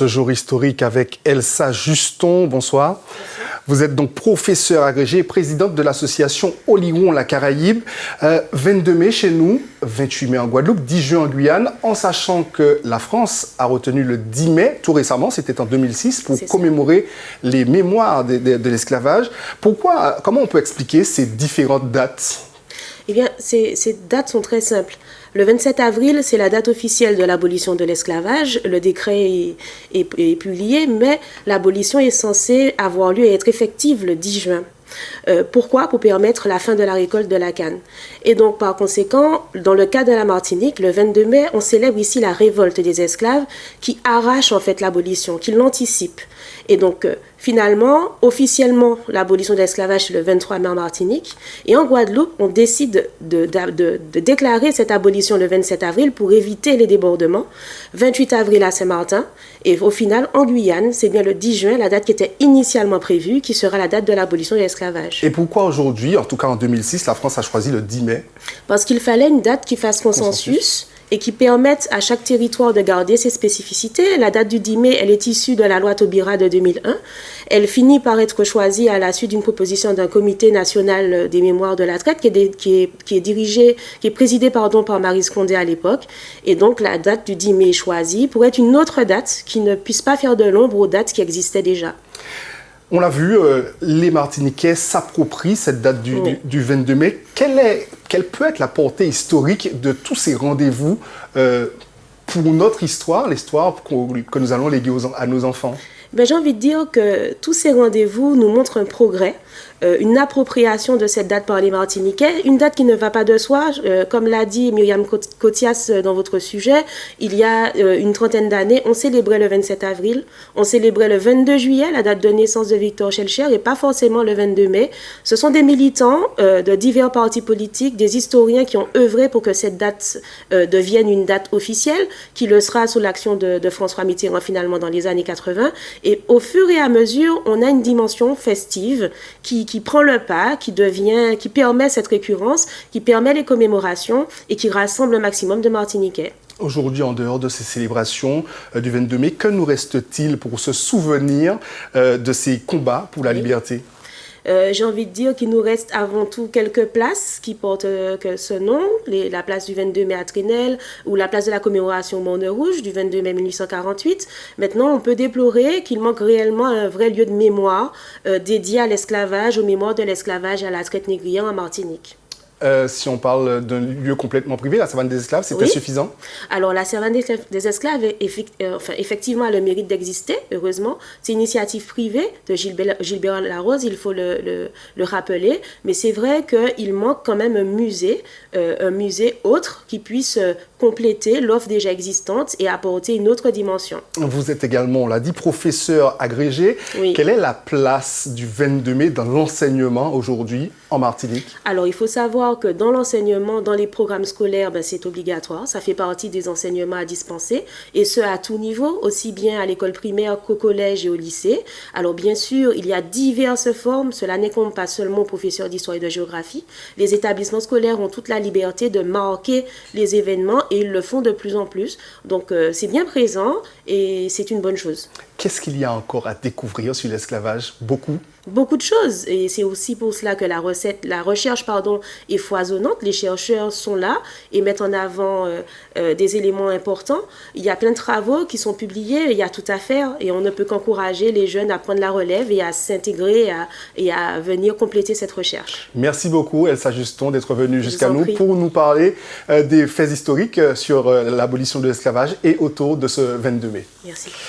Ce jour historique avec Elsa Juston, bonsoir. Vous êtes donc professeure agrégée et présidente de l'association Oliron la Caraïbe. 22 mai chez nous, 28 mai en Guadeloupe, 10 juin en Guyane, en sachant que la France a retenu le 10 mai, tout récemment, c'était en 2006, pour commémorer les mémoires de l'esclavage. Comment on peut expliquer ces différentes dates ? Eh bien, ces dates sont très simples. Le 27 avril, c'est la date officielle de l'abolition de l'esclavage. Le décret est publié, mais l'abolition est censée avoir lieu et être effective le 10 juin. Pourquoi? Pour permettre la fin de la récolte de la canne. Et donc, par conséquent, dans le cas de la Martinique, le 22 mai, on célèbre ici la révolte des esclaves qui arrache en fait l'abolition, qui l'anticipe. Et donc, finalement, officiellement, l'abolition de l'esclavage, c'est le 23 mai en Martinique. Et en Guadeloupe, on décide de déclarer cette abolition le 27 avril pour éviter les débordements. 28 avril à Saint-Martin. Et au final, en Guyane, c'est bien le 10 juin, la date qui était initialement prévue, qui sera la date de l'abolition de l'esclavage. Et pourquoi aujourd'hui, en tout cas en 2006, la France a choisi le 10 mai? Parce qu'il fallait une date qui fasse consensus et qui permette à chaque territoire de garder ses spécificités. La date du 10 mai, elle est issue de la loi Taubira de 2001. Elle finit par être choisie à la suite d'une proposition d'un comité national des mémoires de la traite qui est présidé par Maryse Condé à l'époque. Et donc la date du 10 mai est choisie pour être une autre date qui ne puisse pas faire de l'ombre aux dates qui existaient déjà. On l'a vu, les Martiniquais s'approprient cette date du 22 mai. Quelle peut être la portée historique de tous ces rendez-vous pour notre histoire, l'histoire que nous allons léguer à nos enfants? J'ai envie de dire que tous ces rendez-vous nous montrent un progrès, une appropriation de cette date par les Martiniquais, une date qui ne va pas de soi. Comme l'a dit Myriam Cotias dans votre sujet, il y a une trentaine d'années, on célébrait le 27 avril, on célébrait le 22 juillet, la date de naissance de Victor Schœlcher, et pas forcément le 22 mai. Ce sont des militants de divers partis politiques, des historiens qui ont œuvré pour que cette date devienne une date officielle, qui le sera sous l'action de François Mitterrand finalement dans les années 80. Et au fur et à mesure, on a une dimension festive qui prend le pas, qui permet cette récurrence, qui permet les commémorations et qui rassemble le maximum de Martiniquais. Aujourd'hui, en dehors de ces célébrations du 22 mai, que nous reste-t-il pour se souvenir de ces combats pour la liberté ? J'ai envie de dire qu'il nous reste avant tout quelques places qui portent ce nom, la place du 22 mai à Trinelle ou la place de la commémoration Morne-Rouge du 22 mai 1848. Maintenant, on peut déplorer qu'il manque réellement un vrai lieu de mémoire dédié à l'esclavage, aux mémoires de l'esclavage et à la traite négrière en Martinique. Si on parle d'un lieu complètement privé, la Savane des Esclaves, c'est insuffisant? Alors, la Savane des Esclaves, effectivement, a le mérite d'exister, heureusement. C'est une initiative privée de Gilbert Larose, il faut le rappeler. Mais c'est vrai qu'il manque quand même un musée autre qui puisse compléter l'offre déjà existante et apporter une autre dimension. Vous êtes également, on l'a dit, professeur agrégé. Oui. Quelle est la place du 22 mai dans l'enseignement aujourd'hui en Martinique? Alors, il faut savoir que dans l'enseignement, dans les programmes scolaires, c'est obligatoire. Ça fait partie des enseignements à dispenser, et ce, à tout niveau, aussi bien à l'école primaire qu'au collège et au lycée. Alors, bien sûr, il y a diverses formes. Cela n'incombe pas seulement aux professeurs d'histoire et de géographie. Les établissements scolaires ont toute la liberté de marquer les événements, et ils le font de plus en plus. Donc, c'est bien présent, et c'est une bonne chose. Qu'est-ce qu'il y a encore à découvrir sur l'esclavage? Beaucoup de choses, et c'est aussi pour cela que la recherche est foisonnante. Les chercheurs sont là et mettent en avant des éléments importants. Il y a plein de travaux qui sont publiés, il y a tout à faire, et on ne peut qu'encourager les jeunes à prendre la relève et à s'intégrer et à venir compléter cette recherche. Merci beaucoup Elsa Juston d'être venue jusqu'à nous pour nous parler des faits historiques sur l'abolition de l'esclavage et autour de ce 22 mai. Merci.